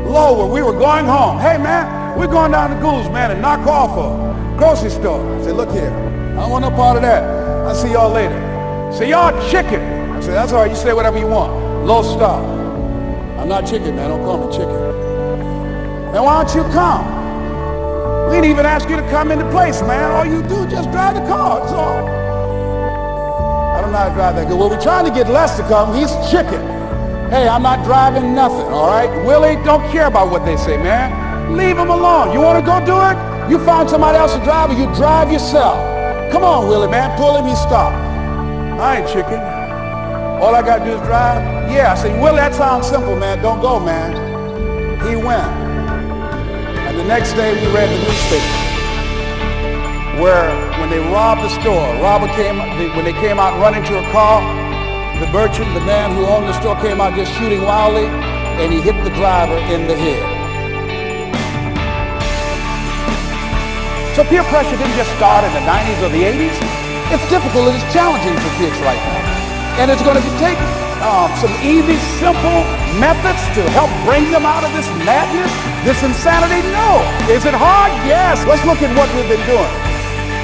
Lower, we were going home. Hey man, we're going down to Goulds, man, and knock off a grocery store. I said, look here, I don't want no part of that. I'll see y'all later. Say, y'all chicken. I said, that's all right, you say whatever you want. Low star. I'm not chicken, man. Don't call me chicken. Then why don't you come? We didn't even ask you to come into place, man. All you do is just drive the car. That's all. I don't know how to drive that good. Well, we're trying to get Les to come. He's chicken. Hey, I'm not driving nothing, all right? Willie, don't care about what they say, man. Leave him alone. You want to go do it? You find somebody else to drive, or you drive yourself. Come on, Willie, man. Pull him. He stopped. I ain't chicken. All I got to do is drive? Yeah. I said, Willie, that sounds simple, man. Don't go, man. He went. And the next day we read the newspaper where when they robbed the store, when they came out running to a car, the merchant, the man who owned the store, came out just shooting wildly, and he hit the driver in the head. So peer pressure didn't just start in the 90s or the 80s. It's difficult and it's challenging for kids right now. And it's going to take some easy, simple methods to help bring them out of this madness, this insanity? No. Is it hard? Yes. Let's look at what we've been doing.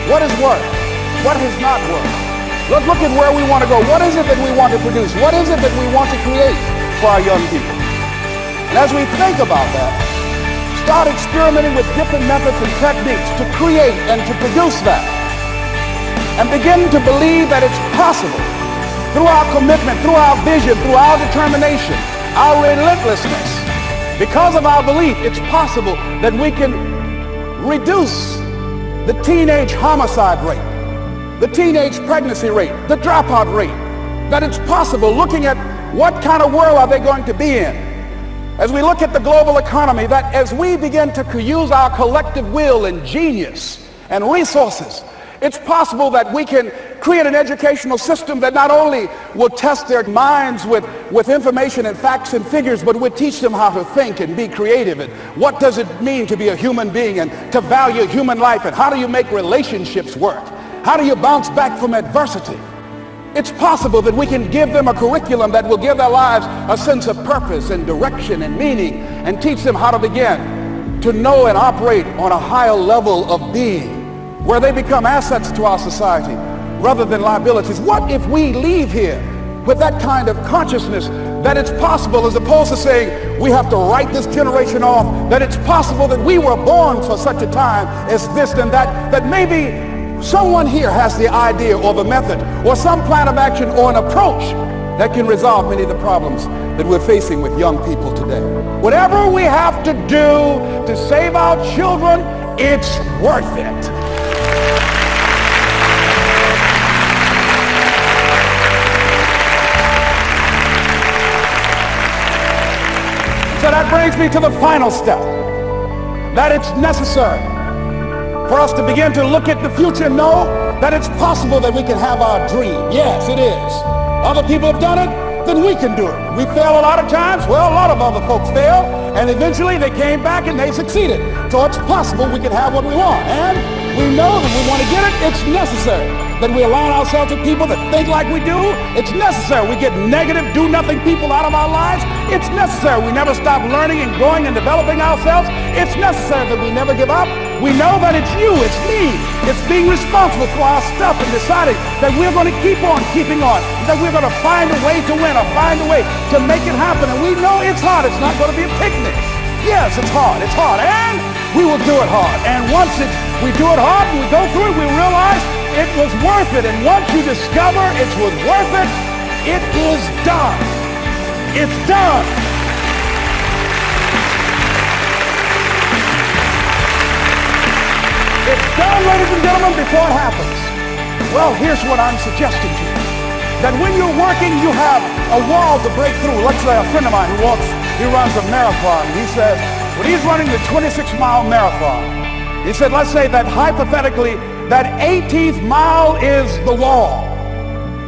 What has worked? What has not worked? Let's look at where we want to go. What is it that we want to produce? What is it that we want to create for our young people? And as we think about that, start experimenting with different methods and techniques to create and to produce that. And begin to believe that it's possible. Through our commitment, through our vision, through our determination, our relentlessness, because of our belief, it's possible that we can reduce the teenage homicide rate, the teenage pregnancy rate, the dropout rate, that it's possible, looking at what kind of world are they going to be in. As we look at the global economy, that as we begin to use our collective will and genius and resources It's possible that we can create an educational system that not only will test their minds with information and facts and figures, but will teach them how to think and be creative, and what does it mean to be a human being and to value human life, and how do you make relationships work? How do you bounce back from adversity? It's possible that we can give them a curriculum that will give their lives a sense of purpose and direction and meaning, and teach them how to begin to know and operate on a higher level of being, where they become assets to our society rather than liabilities. What if we leave here with that kind of consciousness that it's possible, as opposed to saying we have to write this generation off, that it's possible that we were born for such a time as this and that, that maybe someone here has the idea or the method or some plan of action or an approach that can resolve many of the problems that we're facing with young people today. Whatever we have to do to save our children, it's worth it. So that brings me to the final step, that it's necessary for us to begin to look at the future and know that it's possible that we can have our dream. Yes, it is. Other people have done it, then we can do it. We fail a lot of times. Well, a lot of other folks fail, and eventually they came back and they succeeded. So it's possible we can have what we want, and we know that we want to get it. It's necessary that we align ourselves with people that think like we do. It's necessary we get negative, do-nothing people out of our lives. It's necessary we never stop learning and growing and developing ourselves. It's necessary that we never give up. We know that it's you, it's me, it's being responsible for our stuff and deciding that we're going to keep on keeping on, that we're going to find a way to win or find a way to make it happen. And we know it's hard. It's not going to be a picnic. Yes, it's hard, and we will do it hard. And once we do it hard and we go through it, we realize it was worth it. And once you discover it was worth it, it is done. It's done. It's done, ladies and gentlemen, before it happens. Well, here's what I'm suggesting to you. That when you're working, you have a wall to break through. Let's say a friend of mine he runs a marathon. He says, when he's running the 26-mile marathon, he said, let's say that hypothetically, that 18th mile is the wall.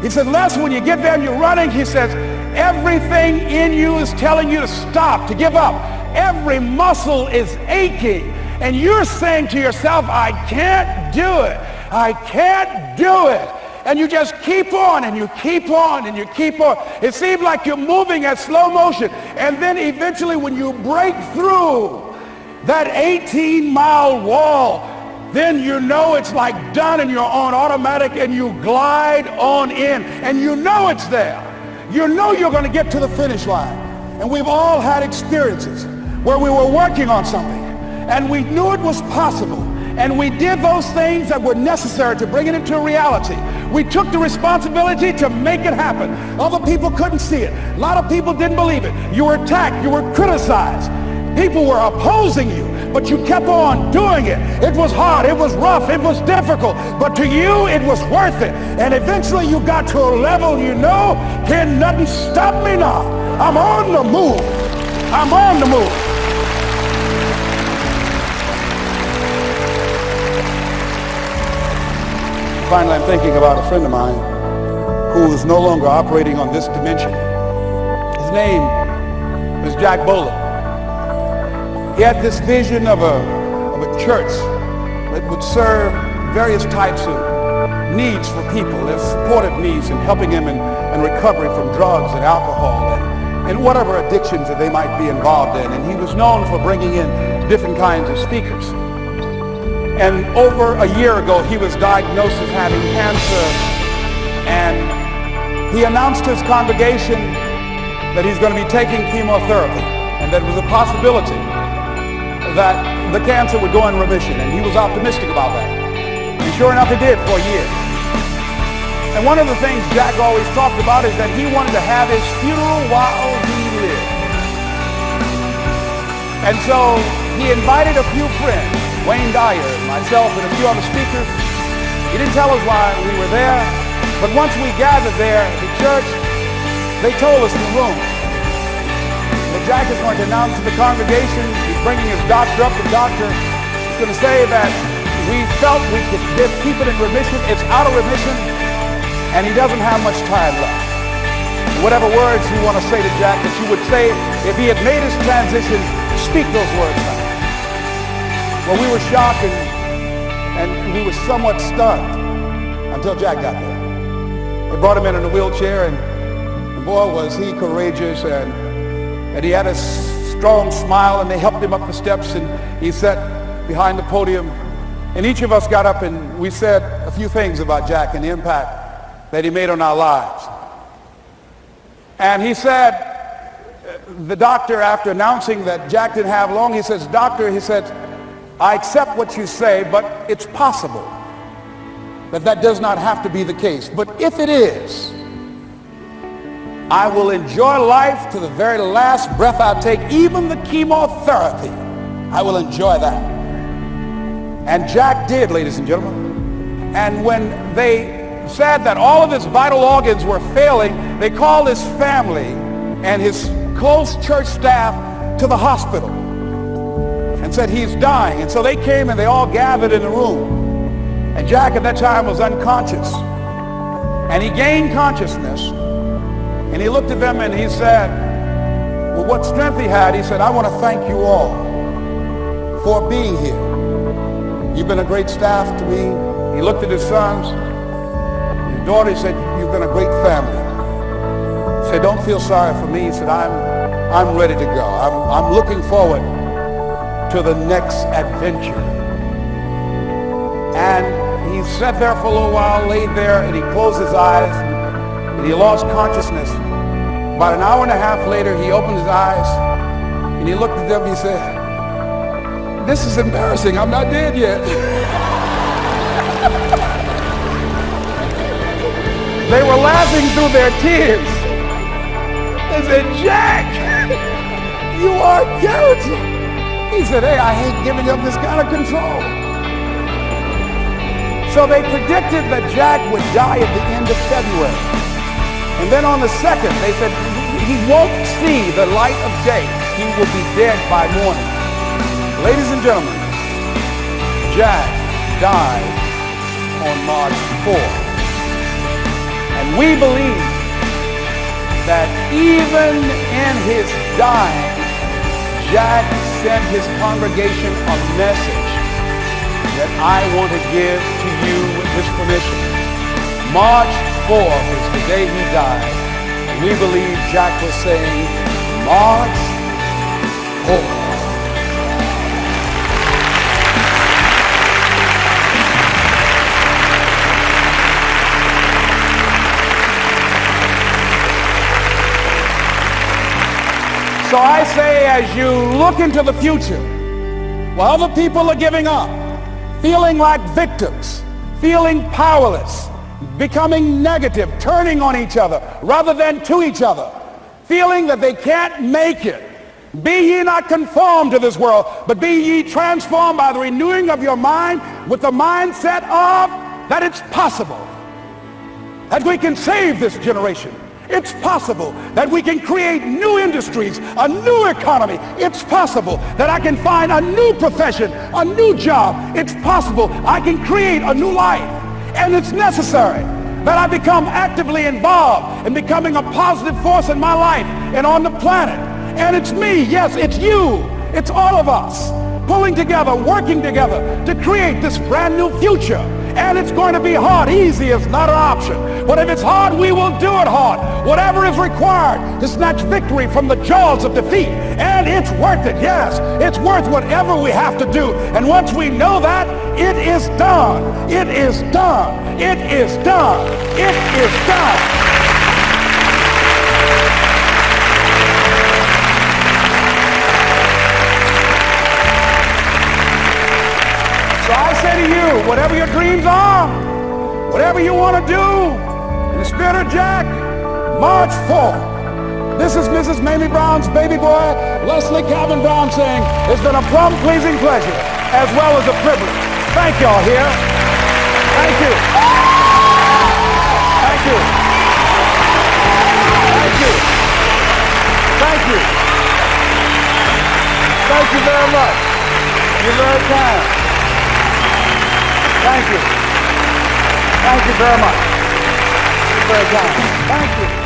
He said, Les, when you get there and you're running, he says, everything in you is telling you to stop, to give up. Every muscle is aching. And you're saying to yourself, I can't do it. I can't do it. And you just keep on and you keep on and you keep on. It seems like you're moving at slow motion. And then eventually when you break through that 18-mile wall, then you know it's like done and you're on automatic and you glide on in. And you know it's there. You know you're going to get to the finish line. And we've all had experiences where we were working on something and we knew it was possible. And we did those things that were necessary to bring it into reality. We took the responsibility to make it happen. Other people couldn't see it. A lot of people didn't believe it. You were attacked. You were criticized. People were opposing you, but you kept on doing it. It was hard. It was rough. It was difficult. But to you, it was worth it. And eventually you got to a level you know, can nothing stop me now. I'm on the move. I'm on the move. Finally, I'm thinking about a friend of mine who is no longer operating on this dimension. His name is Jack Boland. He had this vision of a church that would serve various types of needs for people. There's supportive needs and helping them in recovery from drugs and alcohol and whatever addictions that they might be involved in. And he was known for bringing in different kinds of speakers. And over a year ago, he was diagnosed as having cancer, and he announced to his congregation that he's going to be taking chemotherapy, and that it was a possibility that the cancer would go in remission, and he was optimistic about that. And sure enough, it did for a year. And one of the things Jack always talked about is that he wanted to have his funeral while he lived. And so he invited a few friends, Wayne Dyer, myself, and a few other speakers. He didn't tell us why we were there, but once we gathered there at the church, they told us in the room that Jack is going to announce to the congregation, he's bringing his doctor up. The doctor is going to say that We felt we could keep it in remission. It's out of remission, and he doesn't have much time left. Whatever words you want to say to Jack that you would say if he had made his transition, speak those words now. Well, we were shocked and we were somewhat stunned until Jack got there. They brought him in a wheelchair, and boy, was he courageous, and he had a strong smile, and they helped him up the steps, and he sat behind the podium, and each of us got up and we said a few things about Jack and the impact that he made on our lives. And he said, the doctor, after announcing that Jack didn't have long, he says, "Doctor," he said, "I accept what you say, but it's possible that does not have to be the case. But if it is, I will enjoy life to the very last breath I take, even the chemotherapy. I will enjoy that." And Jack did, ladies and gentlemen. And when they said that all of his vital organs were failing, they called his family and his close church staff to the hospital and said, "He's dying." And so they came and they all gathered in the room. And Jack at that time was unconscious. And he gained consciousness. And he looked at them and he said, well, what strength he had, he said, "I want to thank you all for being here. You've been a great staff to me." He looked at his sons, his daughter. He said, "You've been a great family." He said, "Don't feel sorry for me." He said, I'm ready to go. I'm looking forward to the next adventure." And he sat there for a little while, laid there, and he closed his eyes, and he lost consciousness. About an hour and a half later, he opened his eyes, and he looked at them, and he said, "This is embarrassing. I'm not dead yet." They were laughing through their tears. They said, "Jack, you are a character." He said, "Hey, I hate giving up this kind of control." So they predicted that Jack would die at the end of February. And then on the 2nd, they said, he won't see the light of day. He will be dead by morning. Ladies and gentlemen, Jack died on March 4th. And we believe that even in his dying, Jack sent his congregation a message that I want to give to you with this permission. March 4th is the day he died. And we believe Jack was saying, "March 4th." So I say, as you look into the future, while other people are giving up, feeling like victims, feeling powerless, becoming negative, turning on each other rather than to each other, feeling that they can't make it, be ye not conformed to this world, but be ye transformed by the renewing of your mind with the mindset of that it's possible that we can save this generation. It's possible that we can create new industries, a new economy. It's possible that I can find a new profession, a new job. It's possible I can create a new life. And it's necessary that I become actively involved in becoming a positive force in my life and on the planet. And it's me, yes, it's you, it's all of us pulling together, working together to create this brand new future. And it's going to be hard. Easy is not an option. But if it's hard, we will do it hard. Whatever is required to snatch victory from the jaws of defeat. And it's worth it, yes. It's worth whatever we have to do. And once we know that, it is done. It is done. It is done. It is done. So I say to you, whatever your dreams are, whatever you want to do, in the spirit of Jack, March 4th. This is Mrs. Mamie Brown's baby boy, Leslie Calvin Brown, saying, it's been a plum-pleasing pleasure as well as a privilege. Thank y'all here. Thank you. Thank you. Thank you. Thank you. Thank you very much. You're very kind. Thank you. Thank you very much. You're very kind. Thank you.